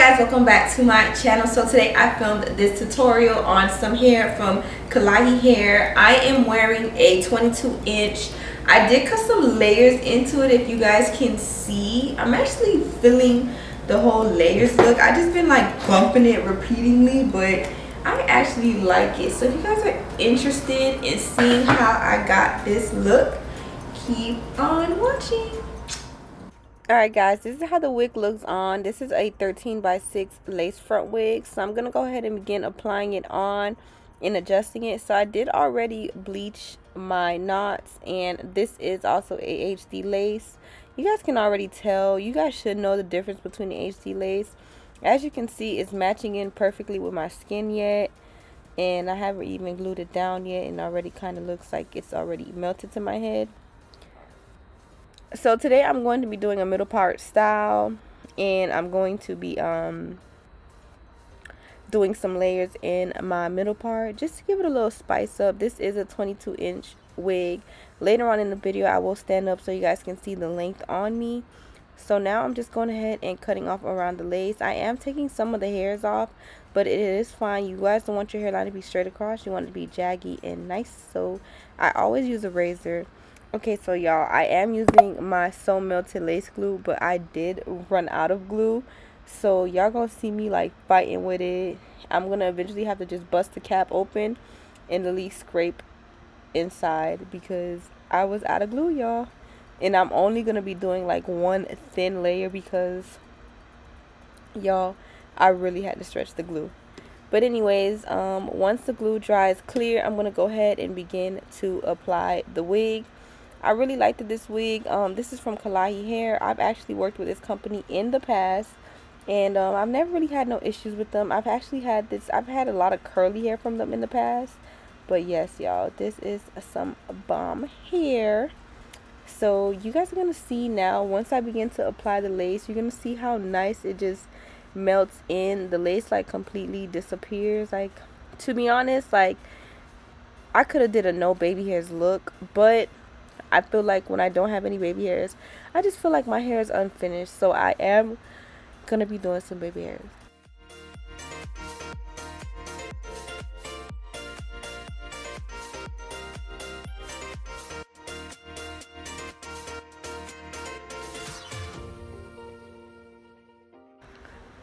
guys, welcome back to my channel. So today I filmed this tutorial on some hair from Klaiyi Hair. I am wearing a 22-inch. I did cut some layers into it, if you guys can see. I'm actually feeling the whole layers look. I just been like bumping it repeatedly, but I actually like it. So if you guys are interested in seeing how I got this look, keep on watching. Alright guys, this is how the wig looks on. This is a 13x6 lace front wig. So I'm going to go ahead and begin applying it on and adjusting it. So I did already bleach my knots, and this is also a HD lace. You guys can already tell. You guys should know the difference between the HD lace. As you can see, it's matching in perfectly with my skin yet. And I haven't even glued it down yet, and already kind of looks like it's already melted to my head. So today I'm going to be doing a middle part style, and I'm going to be doing some layers in my middle part just to give it a little spice up. This is a 22-inch wig. Later on in the video I will stand up so you guys can see the length on me. So now I'm just going ahead and cutting off around the lace. I am taking some of the hairs off, but it is fine. You guys don't want your hairline to be straight across. You want it to be jaggy and nice, so I always use a razor. Okay, so y'all, I am using my So Melted lace glue, but I did run out of glue. So y'all gonna see me like fighting with it. I'm gonna eventually have to just bust the cap open and at least scrape inside because I was out of glue, y'all. And I'm only gonna be doing like one thin layer because, y'all, I really had to stretch the glue. But anyways, once the glue dries clear, I'm gonna go ahead and begin to apply the wig. I really liked this wig. This is from Klaiyi Hair. I've actually worked with this company in the past, and I've never really had no issues with them. I've had a lot of curly hair from them in the past. But yes, y'all, this is some bomb hair. So you guys are going to see now, once I begin to apply the lace, you're going to see how nice it just melts in. The lace like completely disappears. Like, to be honest, like, I could have did a no baby hairs look, but I feel like when I don't have any baby hairs, I just feel like my hair is unfinished. So I am going to be doing some baby hairs.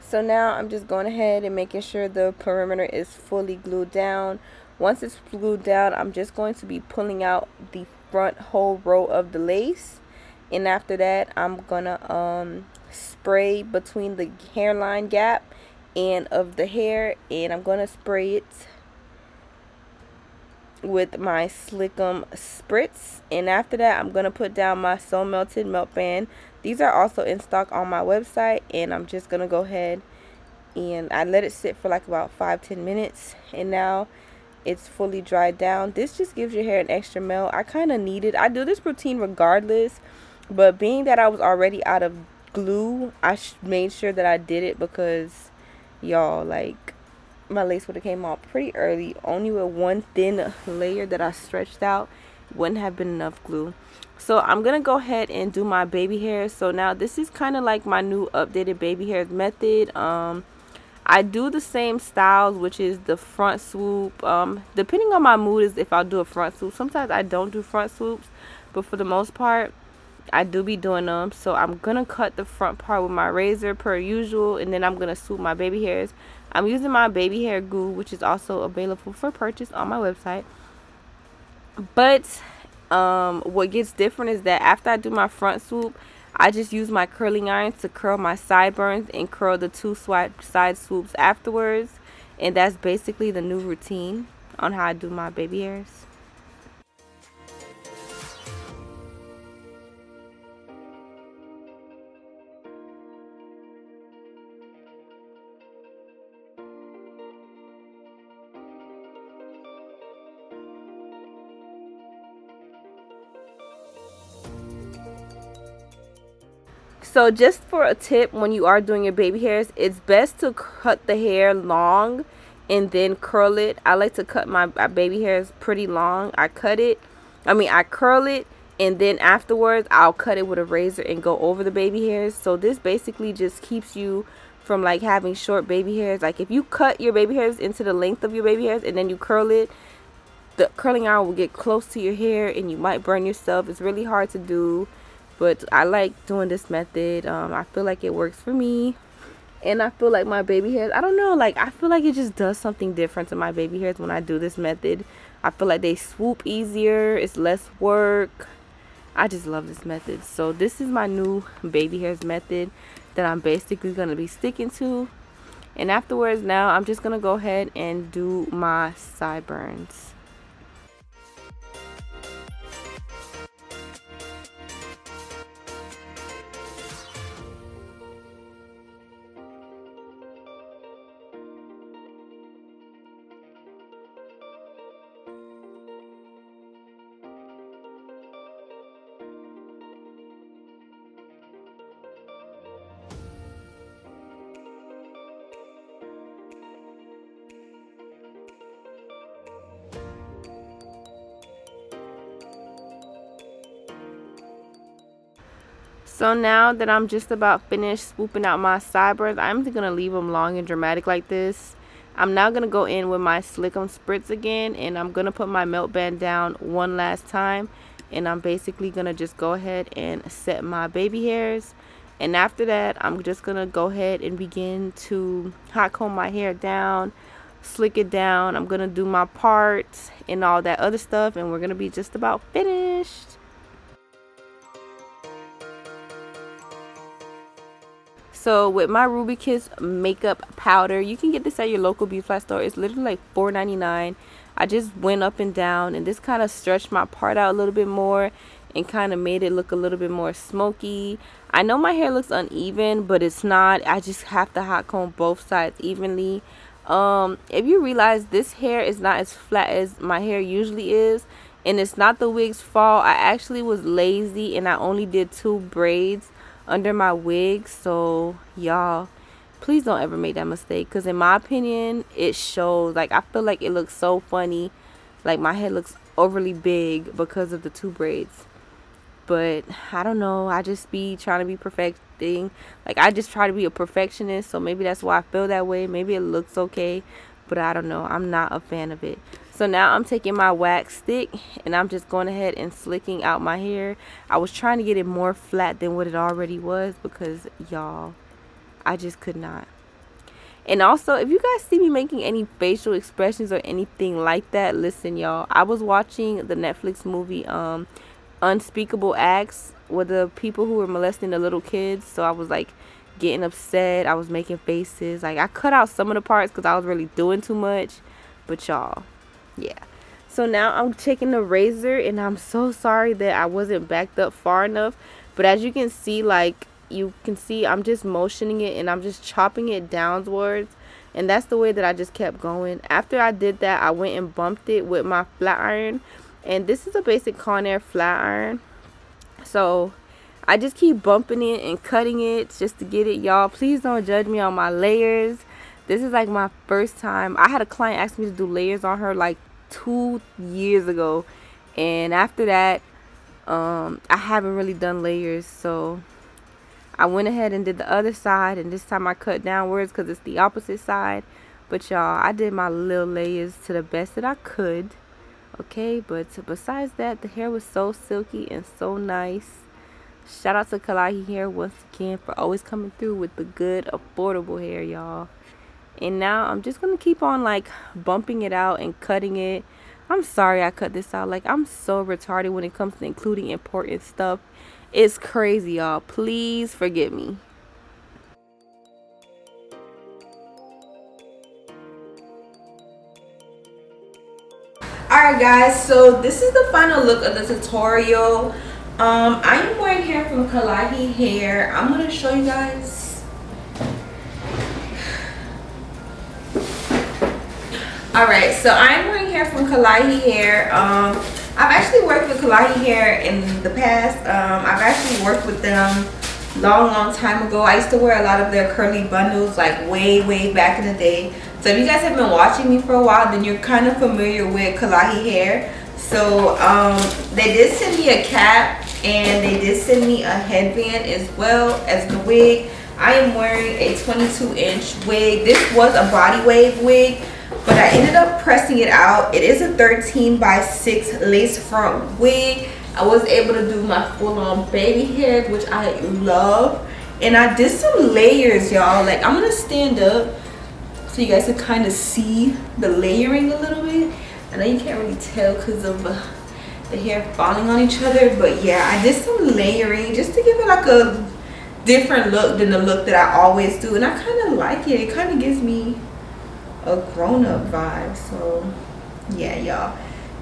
So now I'm just going ahead and making sure the perimeter is fully glued down. Once it's glued down, I'm just going to be pulling out the front whole row of the lace, and after that I'm gonna spray between the hairline gap and of the hair, and I'm gonna spray it with my Slickum spritz. And after that I'm gonna put down my So Melted melt band. These are also in stock on my website, and I'm just gonna go ahead and I let it sit for like about 5-10 minutes, and now it's fully dried down. This just gives your hair an extra melt. I kind of need it. I do this routine regardless, but being that I was already out of glue, I made sure that I did it because, y'all, like, my lace would have came off pretty early. Only with one thin layer that I stretched out wouldn't have been enough glue. So I'm gonna go ahead and do my baby hairs. So now this is kind of like my new updated baby hairs method. I do the same styles, which is the front swoop. Depending on my mood is if I'll do a front swoop. Sometimes I don't do front swoops, but for the most part I do be doing them. So I'm gonna cut the front part with my razor per usual, and then I'm gonna swoop my baby hairs. I'm using my baby hair glue, which is also available for purchase on my website. But what gets different is that after I do my front swoop, I just use my curling iron to curl my sideburns and curl the two side swoops afterwards. And that's basically the new routine on how I do my baby hairs. So just for a tip, when you are doing your baby hairs, it's best to cut the hair long and then curl it. I like to cut my baby hairs pretty long. I curl it and then afterwards I'll cut it with a razor and go over the baby hairs. So this basically just keeps you from like having short baby hairs. Like if you cut your baby hairs into the length of your baby hairs and then you curl it, the curling iron will get close to your hair and you might burn yourself. It's really hard to do, but I like doing this method. I feel like it works for me, and I feel like my baby hairs, I don't know, like I feel like it just does something different to my baby hairs when I do this method. I feel like they swoop easier, it's less work. I just love this method. So this is my new baby hairs method that I'm basically going to be sticking to. And afterwards, now I'm just going to go ahead and do my sideburns. So now that I'm just about finished swooping out my sideburns, I'm just going to leave them long and dramatic like this. I'm now going to go in with my Slick 'em Spritz again, and I'm going to put my melt band down one last time. And I'm basically going to just go ahead and set my baby hairs. And after that, I'm just going to go ahead and begin to hot comb my hair down, slick it down. I'm going to do my parts and all that other stuff, and we're going to be just about finished. So with my Ruby Kiss makeup powder, you can get this at your local beauty supply store. It's literally like $4.99. I just went up and down, and this kind of stretched my part out a little bit more and kind of made it look a little bit more smoky. I know my hair looks uneven, but it's not. I just have to hot comb both sides evenly. If you realize, this hair is not as flat as my hair usually is, and it's not the wig's fault. I actually was lazy and I only did 2 braids under my wig. So y'all, please don't ever make that mistake, because in my opinion it shows. Like I feel like it looks so funny, like my head looks overly big because of the 2 braids. But I don't know, I just be trying to be perfecting. Like I just try to be a perfectionist, so maybe that's why I feel that way. Maybe it looks okay, but I don't know, I'm not a fan of it. So now I'm taking my wax stick and I'm just going ahead and slicking out my hair. I was trying to get it more flat than what it already was, because y'all, I just could not. And also, if you guys see me making any facial expressions or anything like that, listen y'all, I was watching the Netflix movie Unspeakable Acts with the people who were molesting the little kids. So I was like getting upset, I was making faces. Like I cut out some of the parts because I was really doing too much. But y'all, yeah. So now I'm taking the razor, and I'm so sorry that I wasn't backed up far enough. But as you can see, like you can see, I'm just motioning it and I'm just chopping it downwards. And that's the way that I just kept going. After I did that, I went and bumped it with my flat iron. And this is a basic Conair flat iron. So I just keep bumping it and cutting it just to get it. Y'all, please don't judge me on my layers. This is like my first time. I had a client ask me to do layers on her like 2 years ago, and after that I haven't really done layers. So I went ahead and did the other side, and this time I cut downwards because it's the opposite side. But y'all, I did my little layers to the best that I could. Okay, but besides that, the hair was so silky and so nice. Shout out to Klaiyi Hair once again for always coming through with the good affordable hair, y'all. And now I'm just gonna keep on like bumping it out and cutting it. I'm sorry I cut this out. Like I'm so retarded when it comes to including important stuff. It's crazy, y'all. Please forgive me. Alright guys, so this is the final look of the tutorial. I am wearing hair from Klaiyi Hair. I'm gonna show you guys. Alright, so I'm wearing hair from Klaiyi Hair. I've actually worked with Klaiyi Hair in the past. I've actually worked with them long time ago. I used to wear a lot of their curly bundles like way back in the day. So if you guys have been watching me for a while, then you're kind of familiar with Klaiyi Hair. So they did send me a cap and they did send me a headband as well as the wig. I am wearing a 22-inch wig. This was a body wave wig, but I ended up pressing it out. It is a 13x6 lace front wig. I was able to do my full-on baby hair, which I love. And I did some layers, y'all. Like, I'm gonna stand up so you guys can kind of see the layering a little bit. I know you can't really tell because of the hair falling on each other, but yeah, I did some layering just to give it like a different look than the look that I always do, and I kind of like it. It kind of gives me a grown-up vibe. So yeah, y'all,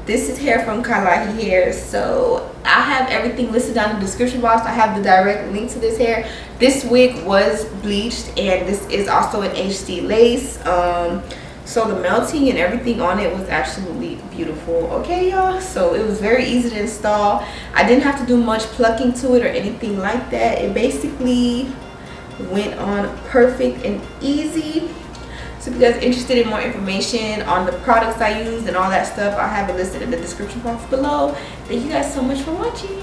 this is hair from Klaiyi Hair. So I have everything listed down in the description box. I have the direct link to this hair. This wig was bleached, and this is also an HD lace. So the melting and everything on it was absolutely beautiful. Okay, y'all, so it was very easy to install. I didn't have to do much plucking to it or anything like that. It basically went on perfect and easy. So if you guys are interested in more information on the products I used and all that stuff, I have it listed in the description box below. Thank you guys so much for watching.